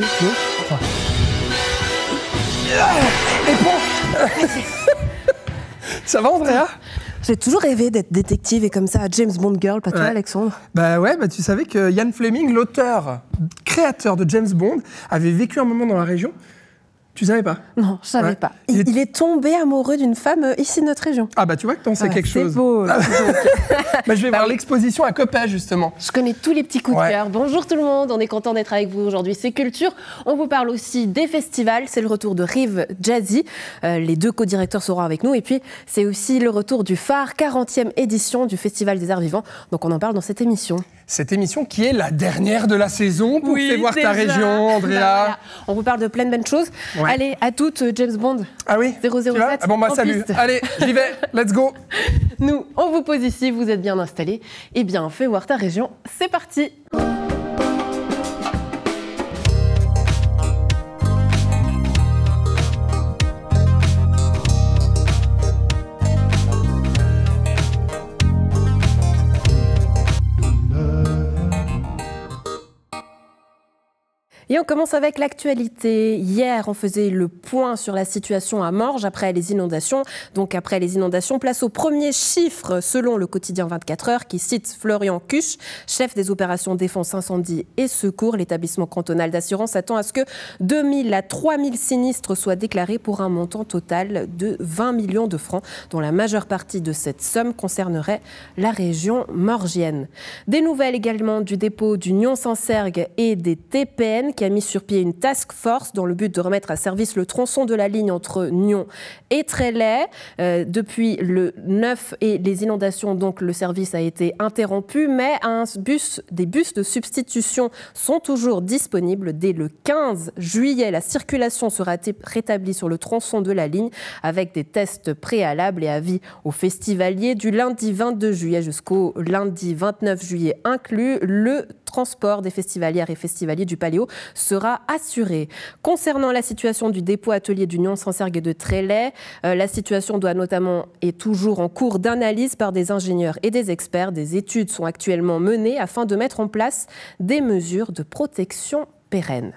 2, 3. Et bon Ça va, Andrea? J'ai toujours rêvé d'être détective et comme ça, James Bond girl, pas toi, Alexandre? Bah ouais, tu savais que Ian Fleming, l'auteur, créateur de James Bond, avait vécu un moment dans la région. Tu savais pas? Non, je savais pas. Il est tombé amoureux d'une femme ici de notre région. Ah bah tu vois que t'en sais quelque chose. C'est beau. Je vais voir l'exposition à Coppet, justement. Je connais tous les petits coups de cœur. Bonjour tout le monde, on est content d'être avec vous aujourd'hui. C'est Culture. On vous parle aussi des festivals. C'est le retour de Rive Jazzy. Les deux co-directeurs seront avec nous. Et puis, c'est aussi le retour du phare, 40e édition du Festival des Arts Vivants. Donc, on en parle dans cette émission. Cette émission qui est la dernière de la saison pour Fais voir ta région, Andrea. Voilà. On vous parle de plein de bonnes choses. Ouais. Allez, à toutes, James Bond. Ah oui 007. Ah bon, salut. Allez, j'y vais. Let's go. Nous, on vous pose ici, vous êtes bien installés. Eh bien, Fais voir ta région, c'est parti. Et on commence avec l'actualité. Hier, on faisait le point sur la situation à Morges après les inondations. Donc après les inondations, place au premier chiffre selon le quotidien 24 heures qui cite Florian Kusch, chef des opérations défense incendie et secours. L'établissement cantonal d'assurance attend à ce que 2000 à 3000 sinistres soient déclarés pour un montant total de 20 millions de francs, dont la majeure partie de cette somme concernerait la région morgienne. Des nouvelles également du dépôt du Nyon-Saint-Cergue et des TPN qui a mis sur pied une task force dans le but de remettre à service le tronçon de la ligne entre Nyon et Trélay. Depuis le 9 et les inondations, donc le service a été interrompu, mais des bus de substitution sont toujours disponibles. Dès le 15 juillet, la circulation sera rétablie sur le tronçon de la ligne avec des tests préalables et avis aux festivaliers. Du lundi 22 juillet jusqu'au lundi 29 juillet inclus, le transport des festivalières et festivaliers du Paléo sera assuré. Concernant la situation du dépôt atelier du Nyon-Saint-Cergue et de Trélay, la situation est toujours en cours d'analyse par des ingénieurs et des experts. Des études sont actuellement menées afin de mettre en place des mesures de protection pérennes.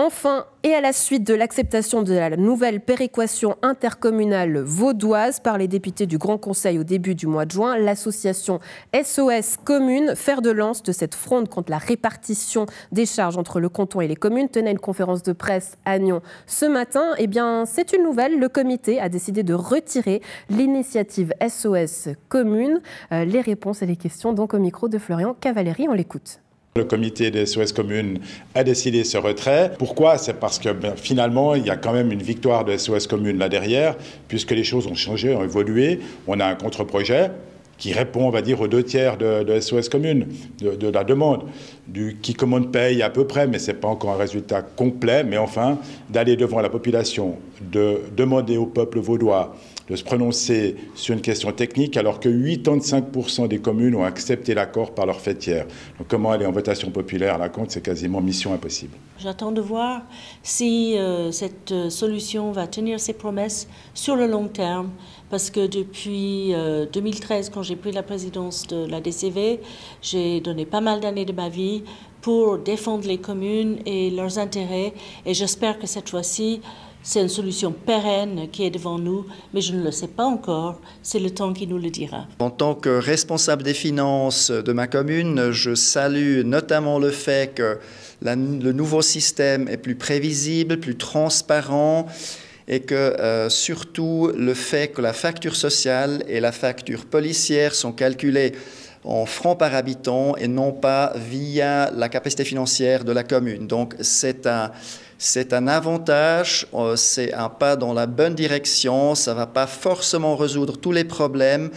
Enfin, et à la suite de l'acceptation de la nouvelle péréquation intercommunale vaudoise par les députés du Grand Conseil au début du mois de juin, l'association SOS Communes, fer de lance de cette fronde contre la répartition des charges entre le canton et les communes, tenait une conférence de presse à Nyon ce matin. Eh bien, c'est une nouvelle. Le comité a décidé de retirer l'initiative SOS Communes. Les réponses et les questions donc au micro de Florian Cavalieri. On l'écoute. Le comité des SOS Communes a décidé ce retrait. Pourquoi? C'est parce que finalement, il y a quand même une victoire de SOS Communes là derrière, puisque les choses ont changé, ont évolué. On a un contre-projet qui répond, on va dire, aux 2/3 de SOS Communes, de la demande. Qui commande paye à peu près, mais ce n'est pas encore un résultat complet. Mais enfin, d'aller devant la population, de demander au peuple vaudois de se prononcer sur une question technique, alors que 85% des communes ont accepté l'accord par leur fêtière. Donc comment aller en votation populaire à la compte, c'est quasiment mission impossible. J'attends de voir si cette solution va tenir ses promesses sur le long terme, parce que depuis 2013, quand j'ai pris la présidence de la DCV, j'ai donné pas mal d'années de ma vie pour défendre les communes et leurs intérêts, et j'espère que cette fois-ci, c'est une solution pérenne qui est devant nous, mais je ne le sais pas encore. C'est le temps qui nous le dira. En tant que responsable des finances de ma commune, je salue notamment le fait que le nouveau système est plus prévisible, plus transparent, et que surtout le fait que la facture sociale et la facture policière sont calculées en francs par habitant et non pas via la capacité financière de la commune. Donc c'est un avantage, c'est un pas dans la bonne direction, ça ne va pas forcément résoudre tous les problèmes,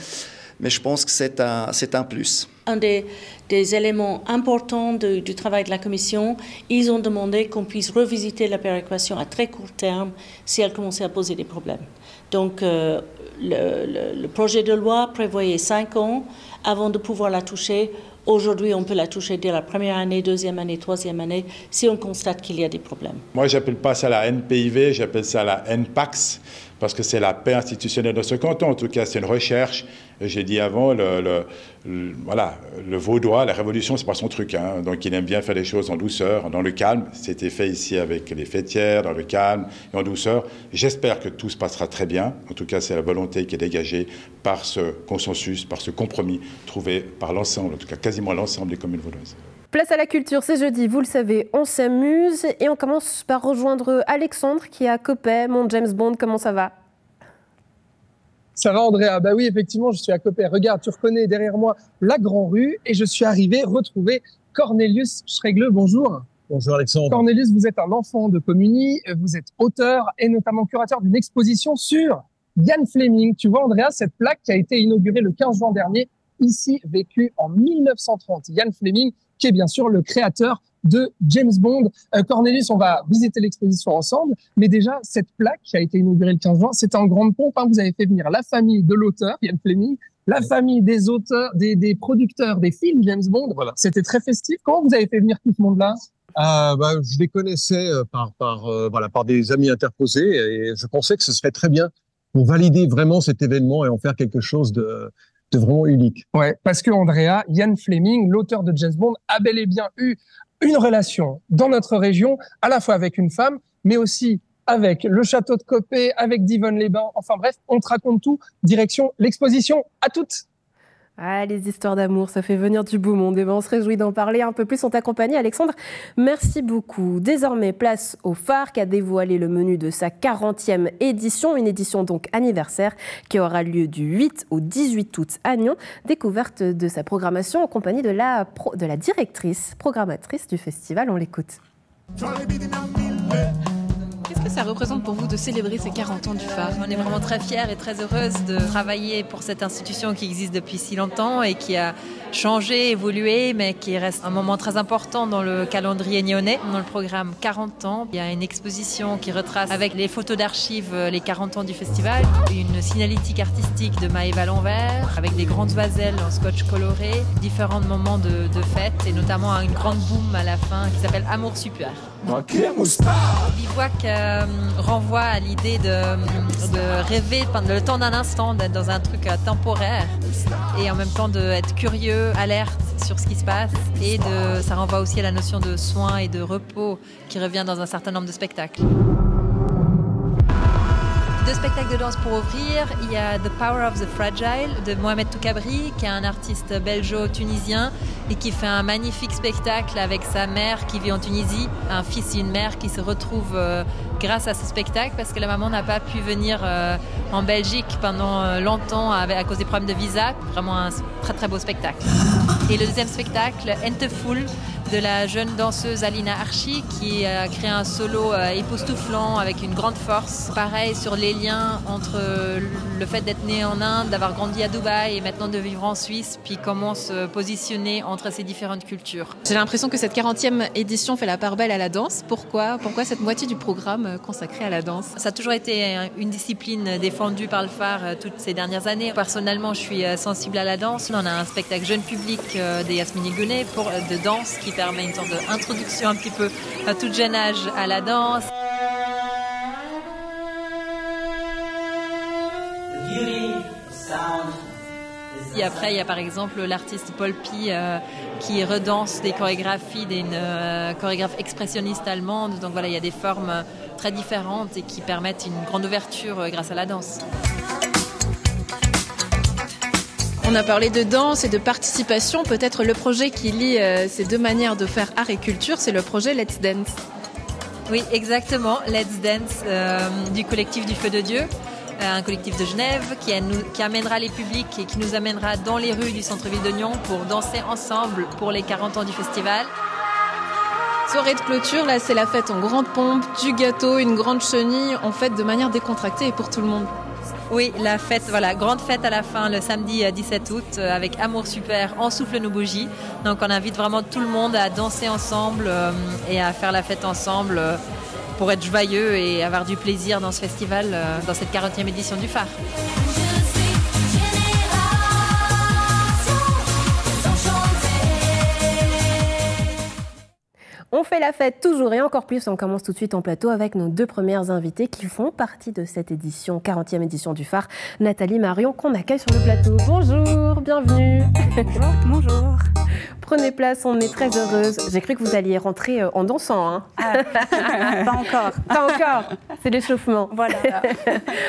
mais je pense que c'est un plus. Un des éléments importants du travail de la Commission, ils ont demandé qu'on puisse revisiter la péréquation à très court terme si elle commençait à poser des problèmes. Donc le projet de loi prévoyait 5 ans avant de pouvoir la toucher. Aujourd'hui, on peut la toucher dès la première année, deuxième année, troisième année, si on constate qu'il y a des problèmes. Moi, j'appelle pas ça la NPIV, j'appelle ça la NPAX, parce que c'est la paix institutionnelle de ce canton. En tout cas, c'est une recherche. J'ai dit avant, voilà, le vaudois, la révolution, c'est pas son truc. Hein. Donc, il aime bien faire les choses en douceur, dans le calme. C'était fait ici avec les fêtières, dans le calme et en douceur. J'espère que tout se passera très bien. En tout cas, c'est la volonté qui est dégagée par ce consensus, par ce compromis trouvé par l'ensemble, en tout cas quasiment l'ensemble des communes vaudoises. Place à la culture, c'est jeudi, vous le savez, on s'amuse et on commence par rejoindre Alexandre qui est à Coppet. Mon James Bond, comment ça va? Ça va, Andrea? Bah oui, effectivement, je suis à Coppet. Regarde, tu reconnais derrière moi la Grand Rue et je suis arrivé retrouver Cornelius Schregle. Bonjour. Bonjour Alexandre. Cornelius, vous êtes un enfant de Communie, vous êtes auteur et notamment curateur d'une exposition sur Ian Fleming. Tu vois, Andrea, cette plaque qui a été inaugurée le 15 juin dernier, ici, vécue en 1930. Ian Fleming, qui est bien sûr le créateur de James Bond. Cornelius, on va visiter l'exposition ensemble, mais déjà, cette plaque qui a été inaugurée le 15 juin, c'était en grande pompe. Hein. Vous avez fait venir la famille de l'auteur, Ian Fleming, la famille des auteurs, des producteurs des films James Bond. Voilà. C'était très festif. Comment vous avez fait venir tout ce monde-là? Je les connaissais par des amis interposés et je pensais que ce serait très bien pour valider vraiment cet événement et en faire quelque chose de vraiment unique. Ouais, parce que Andrea, Ian Fleming, l'auteur de James Bond, a bel et bien eu une relation dans notre région, à la fois avec une femme, mais aussi avec le château de Coppet, avec Divonne-les-Bains. Enfin bref, on te raconte tout. Direction l'exposition. À toutes. Ah, les histoires d'amour, ça fait venir du beau monde. Et ben, on se réjouit d'en parler un peu plus. On t'accompagne, Alexandre. Merci beaucoup. Désormais, place au Phare qui a dévoilé le menu de sa 40e édition. Une édition donc anniversaire qui aura lieu du 8 au 18 août à Nyon. Découverte de sa programmation en compagnie de la directrice, programmatrice du festival. On l'écoute. Qu'est-ce que ça représente pour vous de célébrer ces 40 ans du Phare? On est vraiment très fiers et très heureuses de travailler pour cette institution qui existe depuis si longtemps et qui a changé, évolué, mais qui reste un moment très important dans le calendrier nyonnais. Dans le programme 40 ans, il y a une exposition qui retrace avec les photos d'archives les 40 ans du festival, une signalétique artistique de Maëva Lanvert, avec des grandes vaisselles en scotch coloré, différents moments de fête et notamment une grande boum à la fin qui s'appelle Amour Super. Bivouac renvoie à l'idée de rêver le temps d'un instant, d'être dans un truc temporaire et en même temps d'être curieux, alerte sur ce qui se passe et ça renvoie aussi à la notion de soin et de repos qui revient dans un certain nombre de spectacles. Deux spectacles de danse pour ouvrir. Il y a The Power of the Fragile de Mohamed Toukabri, qui est un artiste belgeo-tunisien et qui fait un magnifique spectacle avec sa mère qui vit en Tunisie, un fils et une mère qui se retrouvent grâce à ce spectacle parce que la maman n'a pas pu venir en Belgique pendant longtemps à cause des problèmes de visa. Vraiment un très très beau spectacle. Et le deuxième spectacle, Enteful, de la jeune danseuse Alina Archi qui a créé un solo époustouflant avec une grande force. Pareil sur les liens entre le fait d'être né en Inde, d'avoir grandi à Dubaï et maintenant de vivre en Suisse, puis comment se positionner entre ces différentes cultures. J'ai l'impression que cette 40e édition fait la part belle à la danse. Pourquoi cette moitié du programme consacré à la danse? Ça a toujours été une discipline défendue par le Phare toutes ces dernières années. Personnellement, je suis sensible à la danse. Là, on a un spectacle jeune public de Yasmine Gounet de danse qui permet une sorte d'introduction un petit peu à tout jeune âge à la danse. Et après, il y a par exemple l'artiste Paul Pi qui redanse des chorégraphies d'une chorégraphe expressionniste allemande. Donc voilà, il y a des formes très différentes et qui permettent une grande ouverture grâce à la danse. On a parlé de danse et de participation. Peut-être le projet qui lie ces deux manières de faire art et culture, c'est le projet Let's Dance. Oui, exactement. Let's Dance du collectif du Feu de Dieu. Un collectif de Genève qui amènera les publics et qui nous amènera dans les rues du centre-ville de Nyon pour danser ensemble pour les 40 ans du festival. Soirée de clôture, là c'est la fête en grande pompe, du gâteau, une grande chenille, on fête de manière décontractée et pour tout le monde. Oui, la fête, voilà, grande fête à la fin le samedi 17 août avec Amour Super, On souffle nos bougies. Donc on invite vraiment tout le monde à danser ensemble et à faire la fête ensemble pour être joyeux et avoir du plaisir dans ce festival, dans cette 40e édition du Phare. On On fait la fête toujours et encore plus. On commence tout de suite en plateau avec nos 2 premières invitées qui font partie de cette édition, 40e édition du phare. Nathalie, Marion, qu'on accueille sur le plateau. Bonjour, bienvenue. Bonjour, bonjour. Prenez place, on est très heureuse. J'ai cru que vous alliez rentrer en dansant. Hein. Pas encore. Pas encore, c'est l'échauffement. Voilà.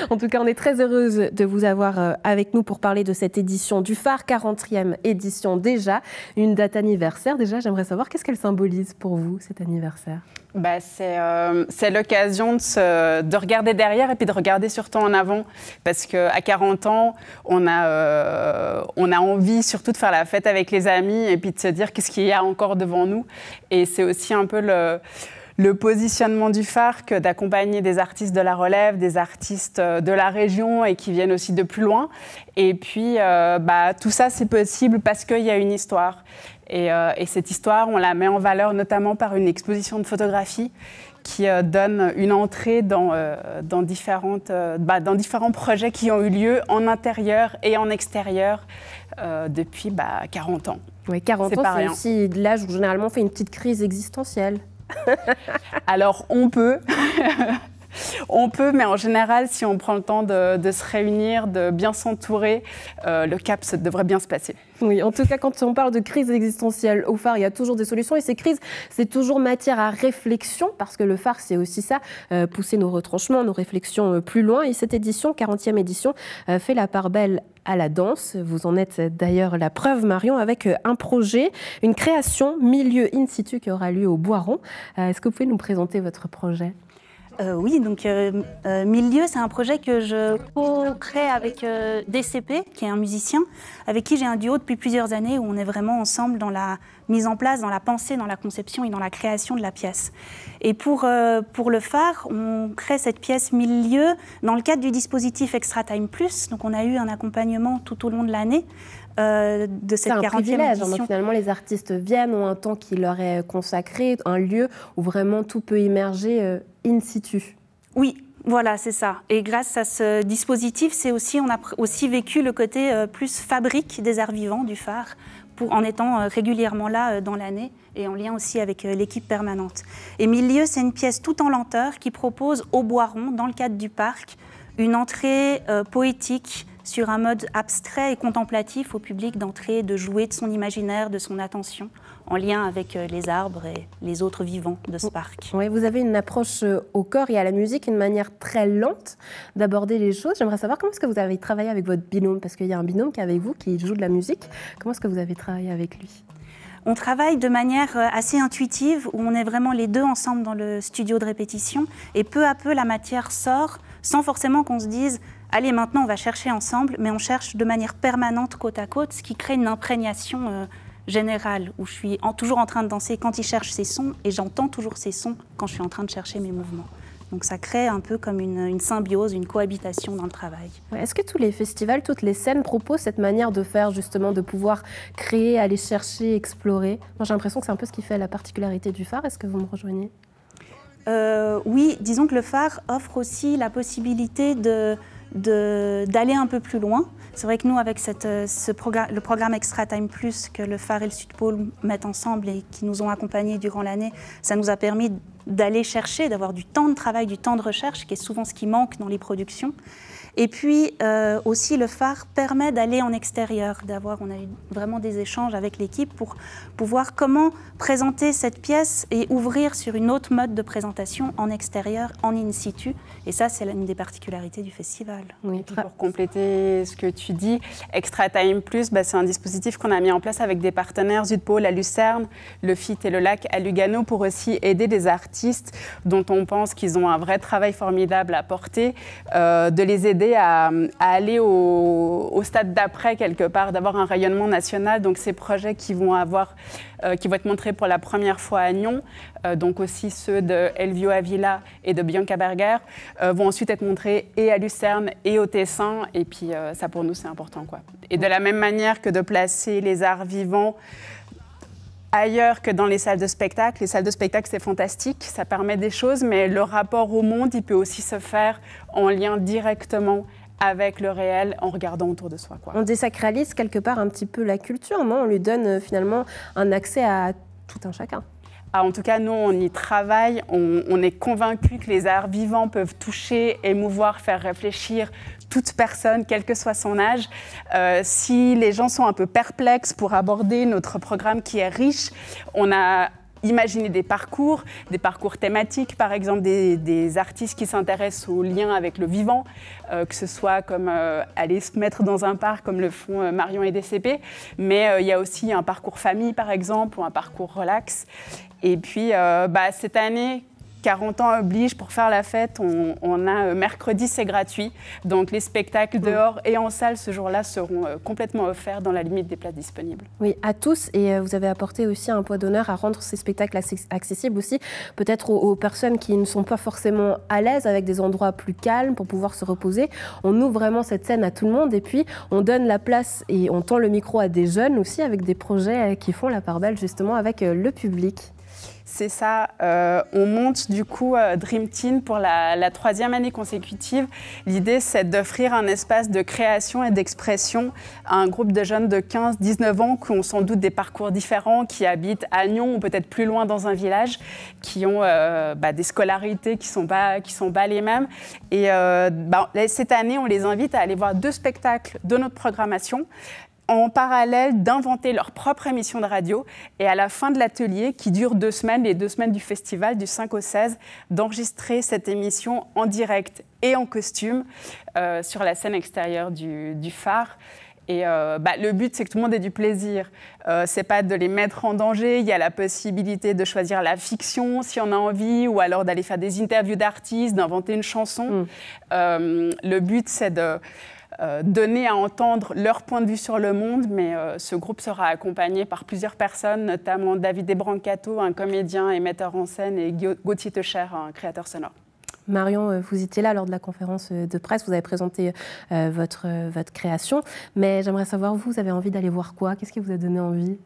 En tout cas, on est très heureuse de vous avoir avec nous pour parler de cette édition du phare, 40e édition déjà. Une date anniversaire. Déjà, j'aimerais savoir qu'est-ce qu'elle symbolise pour vous, cet anniversaire? C'est l'occasion de regarder derrière et puis de regarder surtout en avant. Parce qu'à 40 ans, on a envie surtout de faire la fête avec les amis et puis de se dire qu'est-ce qu'il y a encore devant nous. Et c'est aussi un peu le positionnement du phare que d'accompagner des artistes de la relève, des artistes de la région et qui viennent aussi de plus loin. Et puis, tout ça, c'est possible parce qu'il y a une histoire. Et cette histoire, on la met en valeur notamment par une exposition de photographie qui donne une entrée dans différents projets qui ont eu lieu en intérieur et en extérieur depuis 40 ans. Oui, 40 ans, c'est aussi l'âge où généralement on fait une petite crise existentielle. Alors, on peut. On peut, mais en général, si on prend le temps de se réunir, de bien s'entourer, le cap devrait bien se passer. Oui, en tout cas, quand on parle de crise existentielle au phare, il y a toujours des solutions. Et ces crises, c'est toujours matière à réflexion, parce que le phare, c'est aussi ça, pousser nos retranchements, nos réflexions plus loin. Et cette édition, 40e édition, fait la part belle à la danse. Vous en êtes d'ailleurs la preuve, Marion, avec un projet, une création milieu in situ qui aura lieu au Boiron. Est-ce que vous pouvez nous présenter votre projet ? Oui, donc Milieu, c'est un projet que je co-crée avec DCP, qui est un musicien, avec qui j'ai un duo depuis plusieurs années, où on est vraiment ensemble dans la mise en place, dans la pensée, dans la conception et dans la création de la pièce. Et pour le phare, on crée cette pièce Milieu dans le cadre du dispositif Extra Time Plus. Donc on a eu un accompagnement tout au long de l'année. De cette 40e privilège, édition. Donc finalement, les artistes viennent, ont un temps qui leur est consacré, un lieu où vraiment tout peut émerger in situ. Oui, voilà, c'est ça. Et grâce à ce dispositif, on a aussi vécu le côté plus fabrique des arts vivants du phare, en étant régulièrement là dans l'année et en lien aussi avec l'équipe permanente. Et Milieu, c'est une pièce tout en lenteur qui propose au Boiron, dans le cadre du parc, une entrée poétique sur un mode abstrait et contemplatif au public d'entrer, de jouer de son imaginaire, de son attention, en lien avec les arbres et les autres vivants de ce parc. Oui, vous avez une approche au corps et à la musique, une manière très lente d'aborder les choses. J'aimerais savoir comment est-ce que vous avez travaillé avec votre binôme, parce qu'il y a un binôme qui est avec vous, qui joue de la musique. Comment est-ce que vous avez travaillé avec lui ? On travaille de manière assez intuitive, où on est vraiment les deux ensemble dans le studio de répétition, et peu à peu la matière sort, sans forcément qu'on se dise « allez, maintenant on va chercher ensemble », mais on cherche de manière permanente côte à côte, ce qui crée une imprégnation générale, où je suis toujours en train de danser quand il cherche ses sons, et j'entends toujours ses sons quand je suis en train de chercher mes mouvements. Donc ça crée un peu comme une symbiose, une cohabitation dans le travail. Est-ce que tous les festivals, toutes les scènes proposent cette manière de faire, justement, de pouvoir créer, aller chercher, explorer ? Moi, j'ai l'impression que c'est un peu ce qui fait la particularité du phare. Est-ce que vous me rejoignez ? Oui, disons que le phare offre aussi la possibilité d'aller un peu plus loin. C'est vrai que nous, avec le programme Extra Time Plus que le phare et le Sud-Pôle mettent ensemble et qui nous ont accompagnés durant l'année, ça nous a permis d'aller chercher, d'avoir du temps de travail, du temps de recherche, qui est souvent ce qui manque dans les productions. Et puis aussi, le phare permet d'aller en extérieur, on a eu vraiment des échanges avec l'équipe pour voir comment présenter cette pièce et ouvrir sur une autre mode de présentation en extérieur, en in situ. Et ça, c'est l'une des particularités du festival. Oui, pour compléter ce que tu dis, Extra Time Plus, c'est un dispositif qu'on a mis en place avec des partenaires Sud-Pôle à Lucerne, le FIT et le Lac à Lugano, pour aussi aider des artistes dont on pense qu'ils ont un vrai travail formidable à porter, de les aider à aller au stade d'après, quelque part, d'avoir un rayonnement national. Donc ces projets qui vont être montrés pour la première fois à Nyon, donc aussi ceux de Elvio Avila et de Bianca Berger, vont ensuite être montrés et à Lucerne et au Tessin. Et puis ça, pour nous, c'est important, quoi. Et de la même manière que de placer les arts vivants ailleurs que dans les salles de spectacle. Les salles de spectacle, c'est fantastique, ça permet des choses, mais le rapport au monde, il peut aussi se faire en lien directement avec le réel, en regardant autour de soi, quoi. On désacralise quelque part un petit peu la culture, non ? On lui donne finalement un accès à tout un chacun. En tout cas, nous, on y travaille. On est convaincus que les arts vivants peuvent toucher, émouvoir, faire réfléchir toute personne, quel que soit son âge. Si les gens sont un peu perplexes pour aborder notre programme qui est riche, on a imaginé des parcours thématiques, par exemple des artistes qui s'intéressent aux liens avec le vivant, que ce soit comme aller se mettre dans un parc comme le font Marion et DCP, mais il y a aussi un parcours famille, par exemple, ou un parcours relax. Et puis, cette année, 40 ans oblige, pour faire la fête, on a mercredi, c'est gratuit. Donc les spectacles dehors et en salle ce jour-là seront complètement offerts dans la limite des places disponibles. Oui, à tous. Et vous avez apporté aussi un poids d'honneur à rendre ces spectacles accessibles aussi, peut-être aux personnes qui ne sont pas forcément à l'aise avec des endroits plus calmes pour pouvoir se reposer. On ouvre vraiment cette scène à tout le monde et puis on donne la place et on tend le micro à des jeunes aussi avec des projets qui font la part belle justement avec le public. C'est ça, on monte du coup Dream Teen pour la 3e année consécutive. L'idée, c'est d'offrir un espace de création et d'expression à un groupe de jeunes de 15-19 ans qui ont sans doute des parcours différents, qui habitent à Nyon ou peut-être plus loin dans un village, qui ont des scolarités qui sont pas les mêmes. Et cette année, on les invite à aller voir 2 spectacles de notre programmation, en parallèle d'inventer leur propre émission de radio et à la fin de l'atelier, qui dure 2 semaines, les 2 semaines du festival, du 5 au 16, d'enregistrer cette émission en direct et en costume sur la scène extérieure du phare. Et le but, c'est que tout le monde ait du plaisir. C'est pas de les mettre en danger. Il y a la possibilité de choisir la fiction si on a envie, ou alors d'aller faire des interviews d'artistes, d'inventer une chanson. Le but, c'est de donner à entendre leur point de vue sur le monde, mais ce groupe sera accompagné par plusieurs personnes, notamment David Debrancato, un comédien et metteur en scène, et Gauthier Techer, un créateur sonore. Marion, vous étiez là lors de la conférence de presse, vous avez présenté votre création, mais j'aimerais savoir, vous avez envie d'aller voir quoi? Qu'est-ce qui vous a donné envie?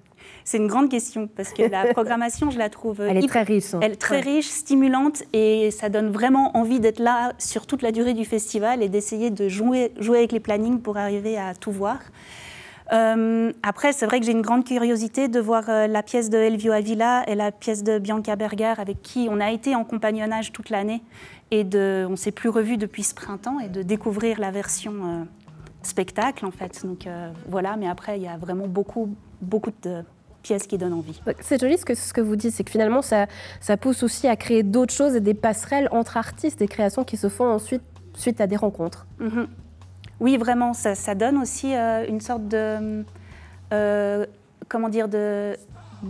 C'est une grande question parce que la programmation, je la trouve elle est très riche. Elle est très riche, stimulante, et ça donne vraiment envie d'être là sur toute la durée du festival et d'essayer de jouer avec les plannings pour arriver à tout voir. Après, c'est vrai que j'ai une grande curiosité de voir la pièce de Elvio Avila et la pièce de Bianca Berger, avec qui on a été en compagnonnage toute l'année et on ne s'est plus revus depuis ce printemps, et de découvrir la version spectacle en fait. Donc voilà, mais après il y a vraiment beaucoup de pièces qui donnent envie. C'est joli ce que vous dites, c'est que finalement ça pousse aussi à créer d'autres choses et des passerelles entre artistes, des créations qui se font ensuite suite à des rencontres. Oui, vraiment, ça donne aussi une sorte de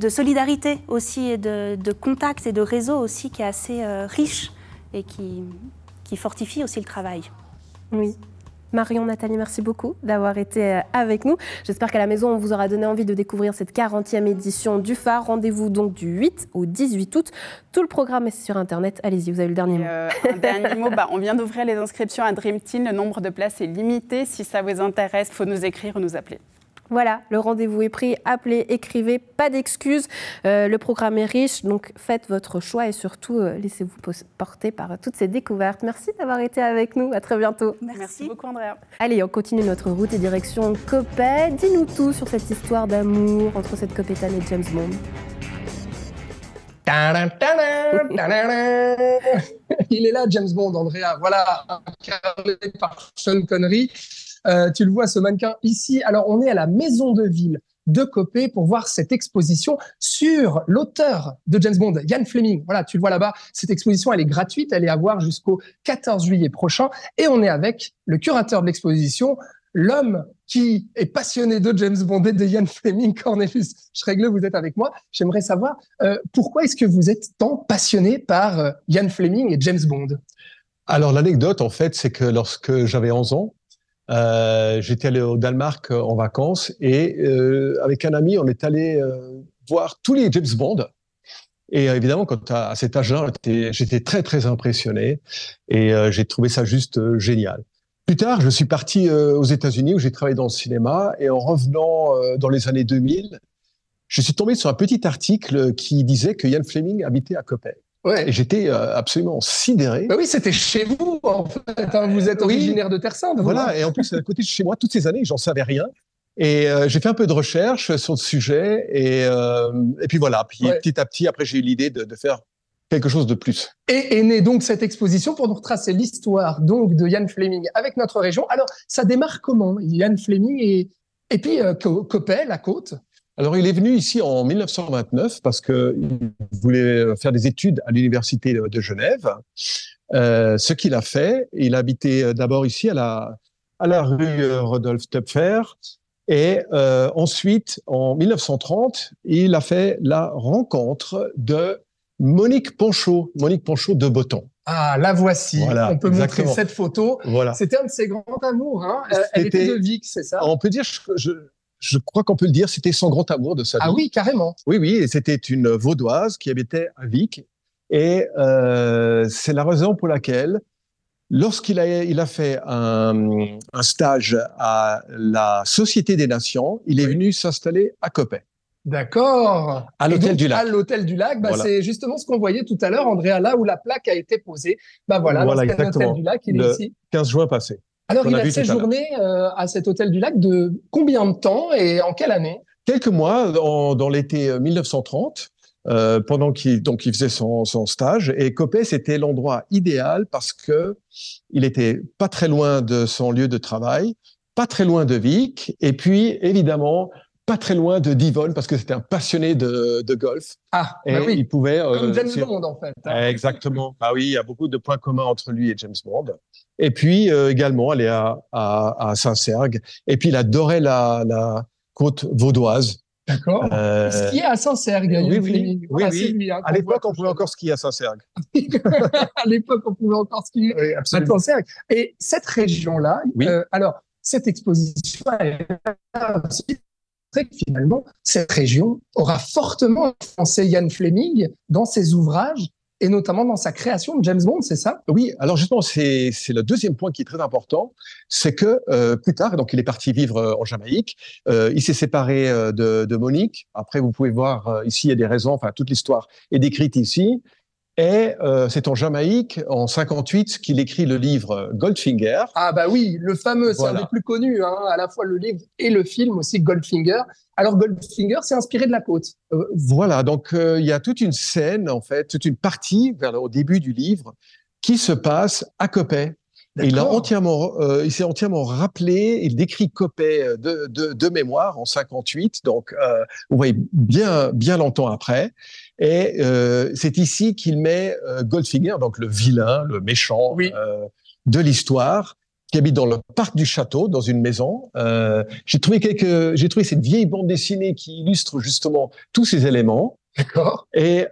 solidarité aussi, et de contact et de réseau aussi qui est assez riche et qui fortifie aussi le travail. Oui. Marion, Nathalie, merci beaucoup d'avoir été avec nous. J'espère qu'à la maison, on vous aura donné envie de découvrir cette 40e édition du phare. Rendez-vous donc du 8 au 18 août. Tout le programme est sur Internet. Allez-y, vous avez le dernier mot. Un dernier mot, on vient d'ouvrir les inscriptions à Dream Teen. Le nombre de places est limité. Si ça vous intéresse, il faut nous écrire ou nous appeler. Voilà, le rendez-vous est pris. Appelez, écrivez, pas d'excuses. Le programme est riche, donc faites votre choix et surtout, laissez-vous porter par toutes ces découvertes. Merci d'avoir été avec nous. À très bientôt. Merci beaucoup, Andrea. Allez, on continue notre route et direction Coppet. Dis-nous tout sur cette histoire d'amour entre cette copétane et James Bond. Il est là, James Bond, Andrea. Voilà, incarné par Sean Connery. Tu le vois, ce mannequin ici. Alors, on est à la Maison de Ville de Coppet pour voir cette exposition sur l'auteur de James Bond, Ian Fleming. Voilà, tu le vois là-bas. Cette exposition, elle est gratuite. Elle est à voir jusqu'au 14 juillet prochain. Et on est avec le curateur de l'exposition, l'homme qui est passionné de James Bond et de Ian Fleming, Cornelius Schregle. Vous êtes avec moi. J'aimerais savoir pourquoi est-ce que vous êtes tant passionné par Ian Fleming et James Bond? Alors, l'anecdote, en fait, c'est que lorsque j'avais 11 ans, j'étais allé au Danemark en vacances et avec un ami, on est allé voir tous les James Bond. Et évidemment, quand à cet âge-là, j'étais très, très impressionné et j'ai trouvé ça juste génial. Plus tard, je suis parti aux États-Unis où j'ai travaillé dans le cinéma et en revenant dans les années 2000, je suis tombé sur un petit article qui disait que Ian Fleming habitait à Coppet. Ouais. Et j'étais absolument sidéré. Bah oui, c'était chez vous, en fait. Vous êtes originaire de Terre Sainte. Voilà, et en plus, à côté de chez moi, toutes ces années, j'en savais rien. Et j'ai fait un peu de recherche sur le sujet et puis voilà. Puis petit à petit, après, j'ai eu l'idée de faire quelque chose de plus. Et est née donc cette exposition pour nous retracer l'histoire donc de Ian Fleming avec notre région. Alors, ça démarre comment, Ian Fleming et puis Coppet, la côte? Alors, il est venu ici en 1929 parce qu'il voulait faire des études à l'université de Genève. Ce qu'il a fait, il habitait d'abord ici à la rue Rodolphe Töpfer. Et ensuite, en 1930, il a fait la rencontre de Monique Panchaud de Botton. Ah, la voici. Voilà, on peut montrer cette photo. Voilà. C'était un de ses grands amours. Hein. Elle était de Vic, c'est ça? On peut dire, je crois qu'on peut le dire, c'était son grand amour de sa vie. Ah oui, carrément. Oui, et c'était une Vaudoise qui habitait à Vic. Et c'est la raison pour laquelle, lorsqu'il a fait un stage à la Société des Nations, il est venu s'installer à Coppet. D'accord. À l'Hôtel du Lac. À l'Hôtel du Lac, Voilà. C'est justement ce qu'on voyait tout à l'heure, Andrea, là où la plaque a été posée. Voilà, l'Hôtel du Lac, il est ici. 15 juin passé. Alors, il a séjourné à cet Hôtel du Lac de combien de temps et en quelle année? Quelques mois, dans l'été 1930, pendant qu'il faisait son stage. Et Coppet, c'était l'endroit idéal parce que il était pas très loin de son lieu de travail, pas très loin de Vic, et puis, évidemment, pas très loin de Divonne, parce que c'était un passionné de golf. Ah, et oui. Il pouvait... Comme James Bond, en fait. Hein. Exactement. Ah oui, il y a beaucoup de points communs entre lui et James Bond. Et puis, également, aller à Saint-Sergue. Et puis, il adorait la côte vaudoise. D'accord. Skier à Saint-Sergue. Oui. Lui, hein, à l'époque, on pouvait encore skier à Saint-Sergue. À l'époque, on pouvait encore skier à Saint-Sergue. Et cette région-là, alors, cette exposition, elle aussi que finalement, cette région aura fortement influencé Ian Fleming dans ses ouvrages et notamment dans sa création de James Bond, c'est ça? Oui, alors justement, c'est le deuxième point qui est très important, c'est que plus tard, donc il est parti vivre en Jamaïque, il s'est séparé de Monique. Après, vous pouvez voir ici, il y a des raisons, enfin toute l'histoire est décrite ici. Et c'est en Jamaïque, en 58, qu'il écrit le livre Goldfinger. Ah bah oui, le fameux, c'est un des plus connus, hein, à la fois le livre et le film aussi, Goldfinger. Alors Goldfinger, c'est inspiré de la côte. Voilà, donc il y a toute une scène, en fait, toute une partie au début du livre qui se passe à Coppet. Et il s'est entièrement rappelé, il décrit Coppet de mémoire en 58, donc vous voyez bien longtemps après. Et c'est ici qu'il met Goldfinger, donc le vilain, le méchant de l'histoire, qui habite dans le parc du château, dans une maison. J'ai trouvé cette vieille bande dessinée qui illustre justement tous ces éléments. D'accord. Et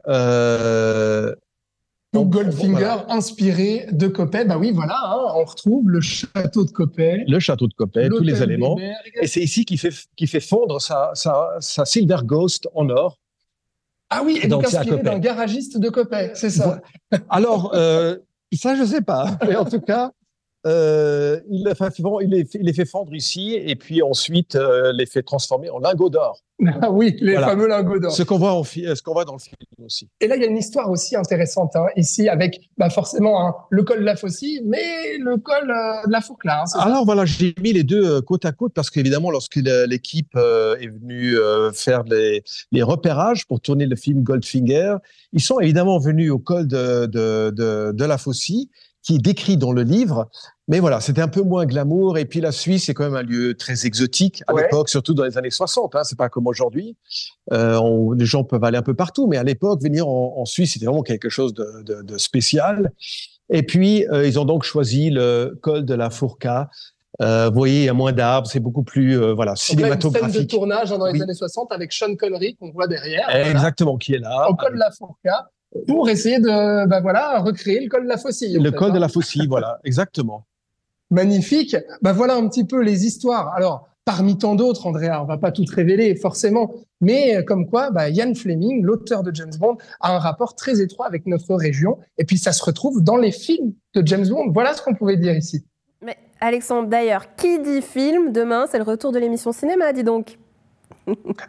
donc Goldfinger, inspiré de Coppet, bah oui, voilà, hein, on retrouve le château de Coppet. Le château de Coppet, tous les éléments. Et c'est ici qu'il fait fondre sa Silver Ghost en or. Ah oui, et donc inspiré d'un garagiste de Coppet, c'est ça. Alors, ça, je sais pas. Mais en tout cas, il les fait fondre ici et puis ensuite les fait transformer en lingots d'or. Ah oui, les fameux lingots d'or. Ce qu'on voit dans le film aussi. Et là, il y a une histoire aussi intéressante ici avec forcément le col de la Faucille, mais le col de la Fourclaz. Alors voilà, j'ai mis les deux côte à côte parce qu'évidemment, lorsque l'équipe est venue faire les repérages pour tourner le film Goldfinger, ils sont évidemment venus au col de la Faucille, qui est décrit dans le livre. Mais voilà, c'était un peu moins glamour. Et puis la Suisse, c'est quand même un lieu très exotique à l'époque, surtout dans les années 60. Hein, c'est pas comme aujourd'hui. Les gens peuvent aller un peu partout, mais à l'époque, venir en Suisse, c'était vraiment quelque chose de spécial. Et puis, ils ont donc choisi le col de la Fourcaz. Vous voyez, il y a moins d'arbres, c'est beaucoup plus cinématographique. Une scène de tournage dans les années 60 avec Sean Connery qu'on voit derrière. Exactement, qui est là. Au col de la Fourcaz. Pour essayer de recréer le col de la Faucille. Le col de la Faucille, voilà, exactement. Magnifique. Voilà un petit peu les histoires. Alors, parmi tant d'autres, Andrea, on va pas tout révéler forcément, mais comme quoi, Ian Fleming, l'auteur de James Bond, a un rapport très étroit avec notre région. Et puis, ça se retrouve dans les films de James Bond. Voilà ce qu'on pouvait dire ici. Mais Alexandre, d'ailleurs, qui dit film, demain, c'est le retour de l'émission cinéma, dis donc.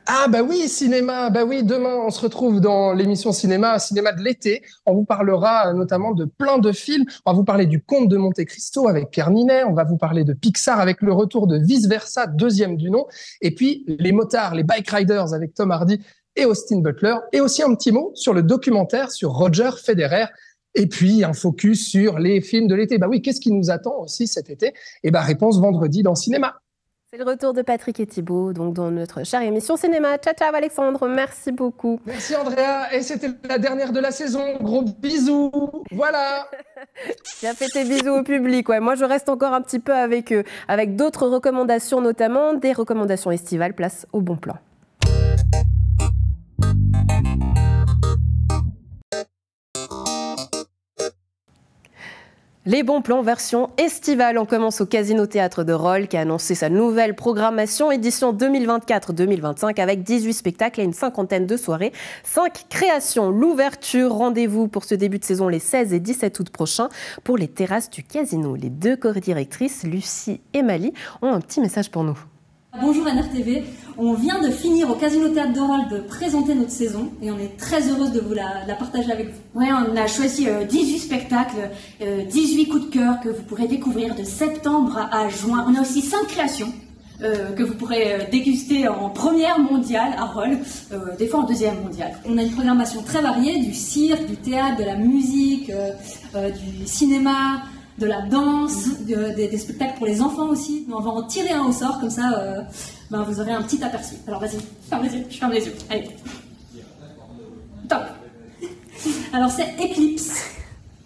Ah bah oui, cinéma, bah oui, demain on se retrouve dans l'émission cinéma de l'été. On vous parlera notamment de plein de films. On va vous parler du Comte de Monte Cristo avec Pierre Ninet. On va vous parler de Pixar avec le retour de Vice Versa, deuxième du nom. Et puis les motards, les bike riders avec Tom Hardy et Austin Butler. Et aussi un petit mot sur le documentaire sur Roger Federer. Et puis un focus sur les films de l'été. Bah oui, qu'est-ce qui nous attend aussi cet été? Et bah réponse vendredi dans Cinéma. C'est le retour de Patrick et Thibaut, donc dans notre chère émission Cinéma. Ciao, ciao Alexandre, merci beaucoup. Merci Andrea, et c'était la dernière de la saison. Gros bisous, voilà. J'ai fait tes bisous au public. Ouais. Moi, je reste encore un petit peu avec eux, avec d'autres recommandations, notamment des recommandations estivales. Place au bon plan. Les bons plans version estivale. On commence au Casino Théâtre de Rolle qui a annoncé sa nouvelle programmation édition 2024-2025 avec 18 spectacles et une cinquantaine de soirées. 5 créations. L'ouverture, rendez-vous pour ce début de saison les 16 et 17 août prochains pour les terrasses du Casino. Les deux co-directrices, Lucie et Mali, ont un petit message pour nous. Bonjour NRTV, on vient de finir au Casino Théâtre de Rolle de présenter notre saison et on est très heureuse de vous la partager avec vous. Ouais, on a choisi 18 spectacles, 18 coups de cœur que vous pourrez découvrir de septembre à juin. On a aussi 5 créations que vous pourrez déguster en première mondiale à Rolle, des fois en deuxième mondiale. On a une programmation très variée, du cirque, du théâtre, de la musique, du cinéma, de la danse, des spectacles pour les enfants aussi. On va en tirer un au sort, comme ça vous aurez un petit aperçu. Alors vas-y, ferme les yeux, je ferme les yeux. Allez. Top. Alors c'est Eclipse,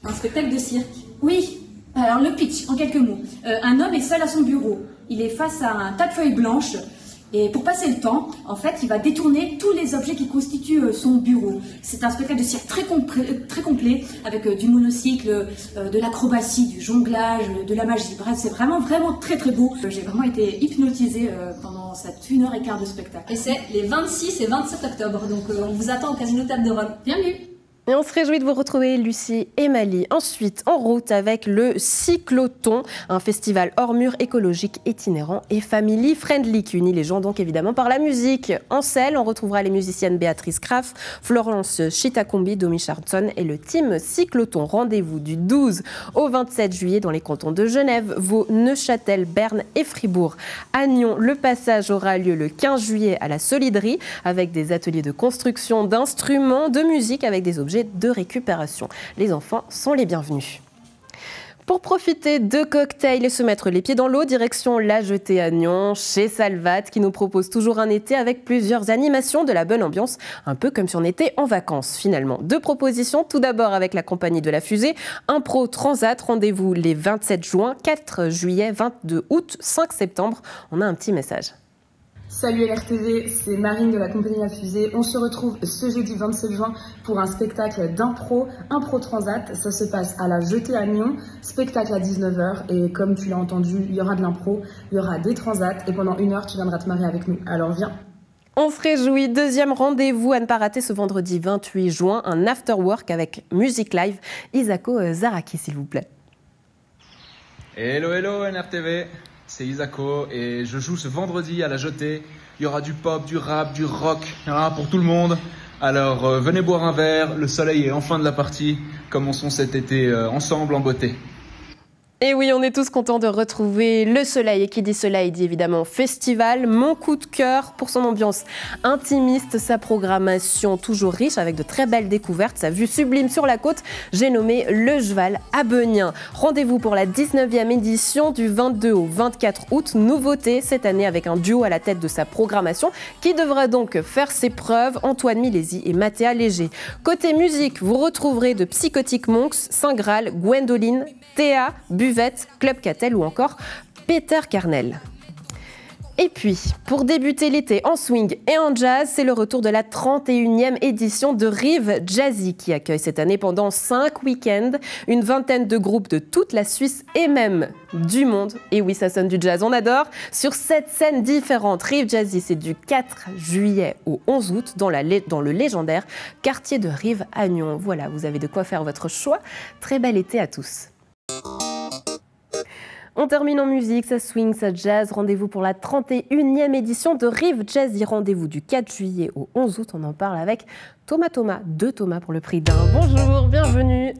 un spectacle de cirque. Oui, alors le pitch en quelques mots. Un homme est seul à son bureau. Il est face à un tas de feuilles blanches. Et pour passer le temps, en fait, il va détourner tous les objets qui constituent son bureau. C'est un spectacle de cirque très complet, avec du monocycle, de l'acrobatie, du jonglage, de la magie. Bref, c'est vraiment très très beau. J'ai vraiment été hypnotisée pendant cette 1h15 de spectacle. Et c'est les 26 et 27 octobre, donc on vous attend au Casino Théâtre de Rolle. Bienvenue. Et on se réjouit de vous retrouver, Lucie et Mali. Ensuite, en route avec le Cycloton, un festival hors mur écologique itinérant et family friendly qui unit les gens donc évidemment par la musique. En selle, on retrouvera les musiciennes Béatrice Kraft, Florence Chitakombi, Domi Charlton et le team Cycloton. Rendez-vous du 12 au 27 juillet dans les cantons de Genève, Vaud, Neuchâtel, Berne et Fribourg. À Nyon, le passage aura lieu le 15 juillet à la Soliderie avec des ateliers de construction d'instruments, de musique avec des objets de récupération. Les enfants sont les bienvenus. Pour profiter de cocktails et se mettre les pieds dans l'eau, direction La Jetée à Nyon, chez Salvat, qui nous propose toujours un été avec plusieurs animations, de la bonne ambiance, un peu comme si on était en vacances finalement. 2 propositions, tout d'abord avec la compagnie de la Fusée, Impro Transat, rendez-vous les 27 juin, 4 juillet, 22 août, 5 septembre. On a un petit message. Salut LRTV, c'est Marine de la compagnie La Fusée. On se retrouve ce jeudi 27 juin pour un spectacle d'impro, Impro Transat. Ça se passe à La Jetée à Nyon, spectacle à 19h. Et comme tu l'as entendu, il y aura de l'impro, il y aura des transats et pendant 1 heure, tu viendras te marier avec nous. Alors viens. On se réjouit. 2e rendez-vous à ne pas rater ce vendredi 28 juin, un after-work avec musique live. Isako Zaraki, s'il vous plaît. Hello, hello NRTV. C'est Isako et je joue ce vendredi à La Jetée. Il y aura du pop, du rap, du rock, il y en aura pour tout le monde. Alors venez boire un verre, le soleil est enfin de la partie. Commençons cet été ensemble en beauté. Et oui, on est tous contents de retrouver le soleil. Et qui dit soleil dit évidemment festival. Mon coup de cœur pour son ambiance intimiste, sa programmation toujours riche avec de très belles découvertes, sa vue sublime sur la côte. J'ai nommé le Jval à Beugnin. Rendez-vous pour la 19e édition du 22 au 24 août. Nouveauté cette année avec un duo à la tête de sa programmation qui devra donc faire ses preuves, Antoine Milesi et Mathéa Léger. Côté musique, vous retrouverez de Psychotic Monks, Saint Graal, Gwendoline, Théa, Buvette, Club Catel ou encore Peter Carnel. Et puis, pour débuter l'été en swing et en jazz, c'est le retour de la 31e édition de Rive Jazzy qui accueille cette année pendant 5 week-ends une vingtaine de groupes de toute la Suisse et même du monde. Et oui, ça sonne du jazz, on adore. Sur 7 scènes différentes, Rive Jazzy, c'est du 4 juillet au 11 août dans le légendaire quartier de Rive à Nyon. Voilà, vous avez de quoi faire votre choix. Très bel été à tous. On termine en musique, ça swing, ça jazz. Rendez-vous pour la 31e édition de Rive Jazzy. Rendez-vous du 4 juillet au 11 août. On en parle avec Thomas, deux Thomas pour le prix d'un. Bonjour, bienvenue.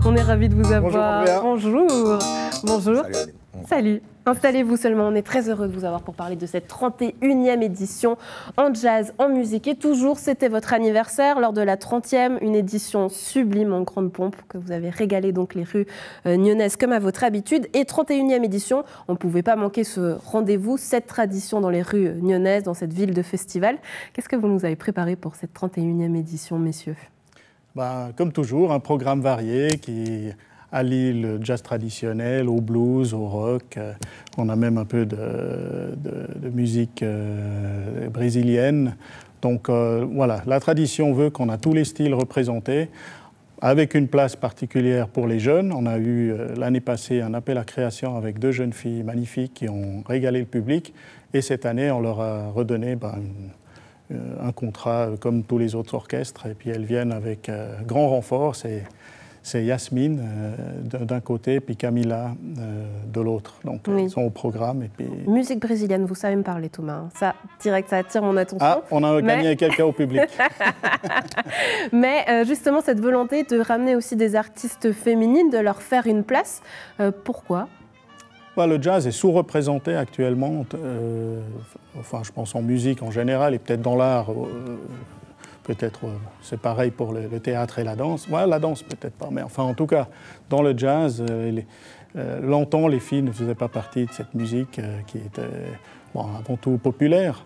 On est ravis de vous avoir. Bonjour. Bonjour. Salut. Installez-vous seulement, on est très heureux de vous avoir pour parler de cette 31e édition en jazz, en musique. Et toujours, c'était votre anniversaire lors de la 30e, une édition sublime en grande pompe que vous avez régalé donc les rues nyonnaises comme à votre habitude. Et 31e édition, on ne pouvait pas manquer ce rendez-vous, cette tradition dans les rues nyonnaises, dans cette ville de festival. Qu'est-ce que vous nous avez préparé pour cette 31e édition, messieurs ? Comme toujours, un programme varié qui allie le jazz traditionnel au blues, au rock. On a même un peu de musique brésilienne. Donc voilà, la tradition veut qu'on a tous les styles représentés, avec une place particulière pour les jeunes. On a eu l'année passée un appel à création avec 2 jeunes filles magnifiques qui ont régalé le public. Et cette année, on leur a redonné un contrat comme tous les autres orchestres. Et puis elles viennent avec grand renfort. C'est Yasmine d'un côté, puis Camila de l'autre. Donc, ils sont au programme. Et puis... Musique brésilienne, vous savez me parler, Thomas. Ça, direct, ça attire mon attention. Ah, on a gagné quelqu'un au public. Mais justement, cette volonté de ramener aussi des artistes féminines, de leur faire une place, pourquoi ? Le jazz est sous-représenté actuellement, enfin, je pense en musique en général, et peut-être dans l'art. Peut-être c'est pareil pour le théâtre et la danse. La danse peut-être pas, mais enfin en tout cas, dans le jazz, longtemps les filles ne faisaient pas partie de cette musique qui était avant tout populaire.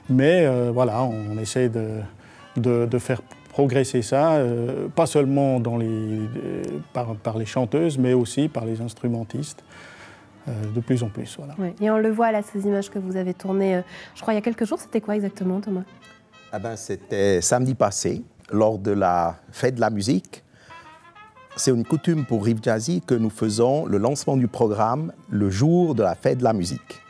Mais voilà, on essaie de faire progresser ça, pas seulement par les chanteuses, mais aussi par les instrumentistes. De plus en plus, voilà. Oui. Et on le voit là, ces images que vous avez tournées, je crois il y a quelques jours, c'était quoi exactement, Thomas ? C'était samedi passé, lors de la fête de la musique. C'est une coutume pour Rive Jazzy que nous faisons le lancement du programme le jour de la fête de la musique.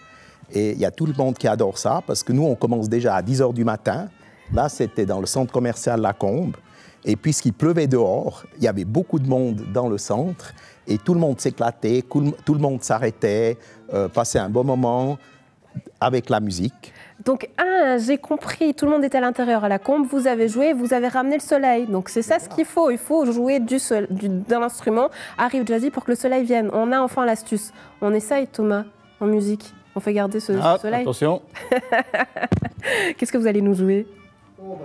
Et il y a tout le monde qui adore ça, parce que nous, on commence déjà à 10h du matin. Là, c'était dans le centre commercial La Combe. Et puisqu'il pleuvait dehors, il y avait beaucoup de monde dans le centre. Et tout le monde s'éclatait, tout le monde s'arrêtait, passait un bon moment avec la musique. Donc, j'ai compris, tout le monde était à l'intérieur à La Combe, vous avez joué, vous avez ramené le soleil. Donc, c'est ça ce qu'il faut. Il faut jouer d'un instrument à Rive Jazzy pour que le soleil vienne. On a enfin l'astuce. On essaye, Thomas, en musique. On fait garder ce soleil. Attention. Qu'est-ce que vous allez nous jouer ? Un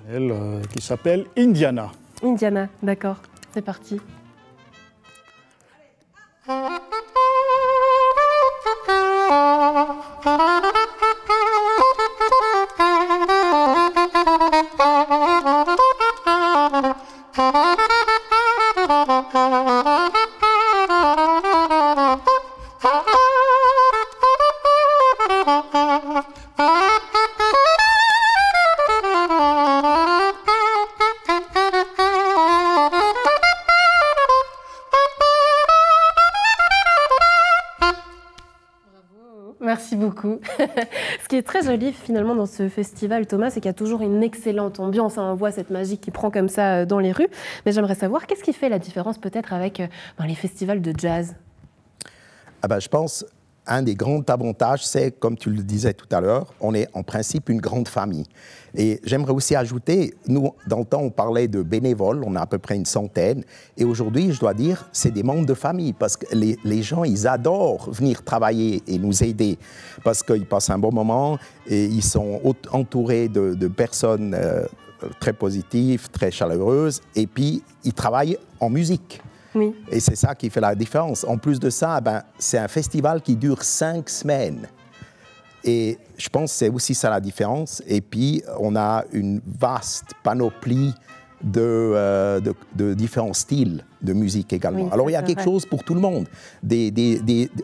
traditionnel qui s'appelle Indiana. Indiana, d'accord. C'est parti. Merci beaucoup. Ce qui est très joli finalement dans ce festival, Thomas, c'est qu'il y a toujours une excellente ambiance. On voit cette magie qui prend comme ça dans les rues. Mais j'aimerais savoir, qu'est-ce qui fait la différence peut-être avec les festivals de jazz ? Je pense un des grands avantages, c'est, comme tu le disais tout à l'heure, on est en principe une grande famille. Et j'aimerais aussi ajouter, nous, dans le temps, on parlait de bénévoles, on a à peu près une centaine. Et aujourd'hui, je dois dire, c'est des membres de famille, parce que les gens, ils adorent venir travailler et nous aider, parce qu'ils passent un bon moment et ils sont entourés de personnes très positives, très chaleureuses, et puis ils travaillent en musique. Oui. Et c'est ça qui fait la différence. En plus de ça, c'est un festival qui dure 5 semaines. Et je pense que c'est aussi ça la différence. Et puis, on a une vaste panoplie de différents styles de musique également. Oui, alors, il y a quelque chose pour tout le monde.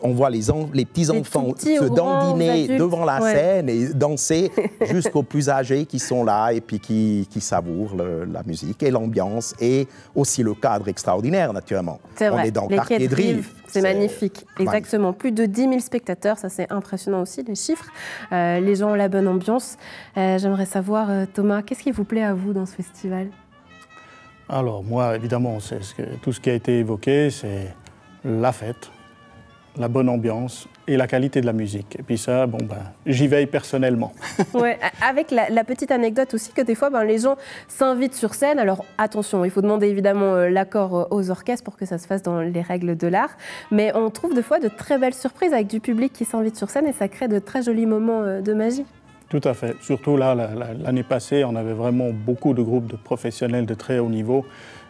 On voit les petits-enfants se dandiner devant la scène et danser jusqu'aux plus âgés qui sont là et puis qui savourent la musique et l'ambiance et aussi le cadre extraordinaire, naturellement. C'est vrai. On est dans le quartier de Rive. C'est magnifique, exactement. Plus de 10 000 spectateurs, ça c'est impressionnant aussi, les chiffres. Les gens ont la bonne ambiance. J'aimerais savoir, Thomas, qu'est-ce qui vous plaît à vous dans ce festival ? Alors moi, évidemment, tout ce qui a été évoqué, c'est la fête. la bonne ambiance et la qualité de la musique. Et puis ça, j'y veille personnellement. Ouais, avec la petite anecdote aussi que des fois, les gens s'invitent sur scène. Alors attention, il faut demander évidemment l'accord aux orchestres pour que ça se fasse dans les règles de l'art. Mais on trouve des fois de très belles surprises avec du public qui s'invite sur scène et ça crée de très jolis moments de magie. Tout à fait. Surtout là, l'année passée, on avait vraiment beaucoup de groupes de professionnels de très haut niveau.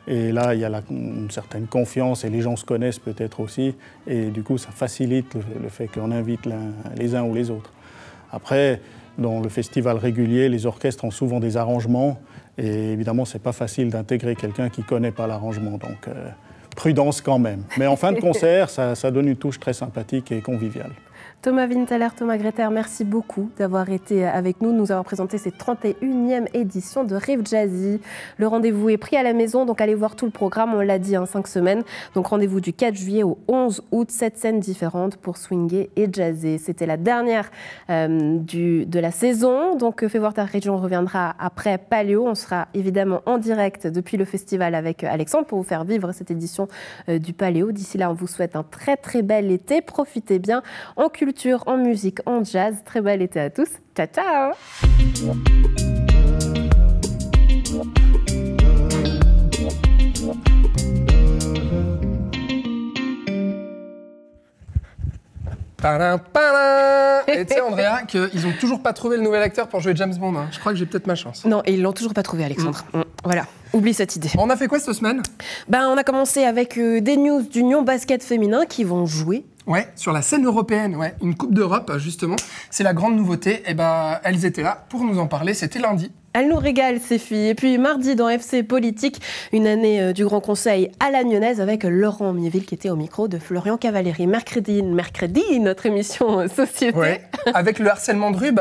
Et là, il y a une certaine confiance et les gens se connaissent peut-être aussi. Et du coup, ça facilite le fait qu'on invite les uns ou les autres. Après, dans le festival régulier, les orchestres ont souvent des arrangements. Et évidemment, ce n'est pas facile d'intégrer quelqu'un qui ne connaît pas l'arrangement. Donc, prudence quand même. Mais en fin de concert, ça donne une touche très sympathique et conviviale. Thomas Winteler, Thomas Greter, merci beaucoup d'avoir été avec nous. Nous avons présenté cette 31e édition de Rive Jazzy. Le rendez-vous est pris à la maison, donc allez voir tout le programme, on l'a dit, 5 semaines. Donc rendez-vous du 4 juillet au 11 août, 7 scènes différentes pour swinguer et jazzer. C'était la dernière de la saison, donc Fais voir ta région reviendra après Paléo. On sera évidemment en direct depuis le festival avec Alexandre pour vous faire vivre cette édition du Paléo. D'ici là, on vous souhaite un très très bel été. Profitez bien en culture, en musique, en jazz. Très bel été à tous. Ciao, ciao! Et tu sais, Andrea, qu'ils n'ont toujours pas trouvé le nouvel acteur pour jouer James Bond. Hein. Je crois que j'ai peut-être ma chance. Non, et ils l'ont toujours pas trouvé, Alexandre. Voilà, oublie cette idée. On a fait quoi cette semaine? On a commencé avec des news d'Union Basket Féminin qui vont jouer. Ouais, sur la scène européenne, ouais. Une Coupe d'Europe, justement. C'est la grande nouveauté. Et elles étaient là pour nous en parler. C'était lundi. Elles nous régalent, ces filles. Et puis mardi, dans FC Politique, une année du Grand Conseil à la Lyonnaise avec Laurent Miéville qui était au micro de Florian Cavalieri. Mercredi, notre émission Société. Ouais, avec le harcèlement de rue,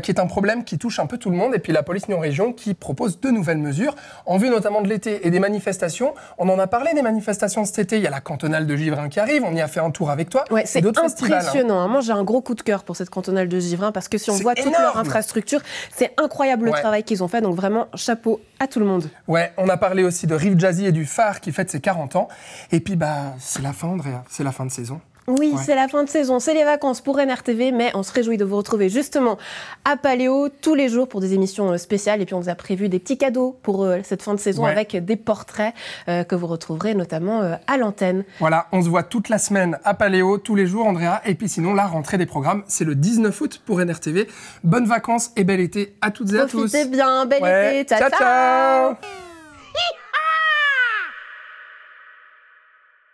qui est un problème qui touche un peu tout le monde. Et puis la police Lyon-Région qui propose de nouvelles mesures en vue notamment de l'été et des manifestations. On en a parlé des manifestations cet été. Il y a la cantonale de Givrin qui arrive. On y a fait un tour avec toi. Ouais, c'est impressionnant. Moi, j'ai un gros coup de cœur pour cette cantonale de Givrin parce que si on voit toute leur infrastructure, c'est incroyable le travail qu'ils ont fait. Donc vraiment, chapeau à tout le monde. Ouais, on a parlé aussi de Rive Jazzy et du Phare qui fête ses 40 ans. Et puis, c'est la fin, Andrea. C'est la fin de saison. Oui, c'est la fin de saison, c'est les vacances pour NRTV, mais on se réjouit de vous retrouver justement à Paléo tous les jours pour des émissions spéciales. Et puis on vous a prévu des petits cadeaux pour cette fin de saison avec des portraits que vous retrouverez notamment à l'antenne. Voilà, on se voit toute la semaine à Paléo, tous les jours, Andrea. Et puis sinon, la rentrée des programmes, c'est le 19 août pour NRTV. Bonnes vacances et bel été à toutes et à tous. Profitez bien, bel été, ciao, ciao.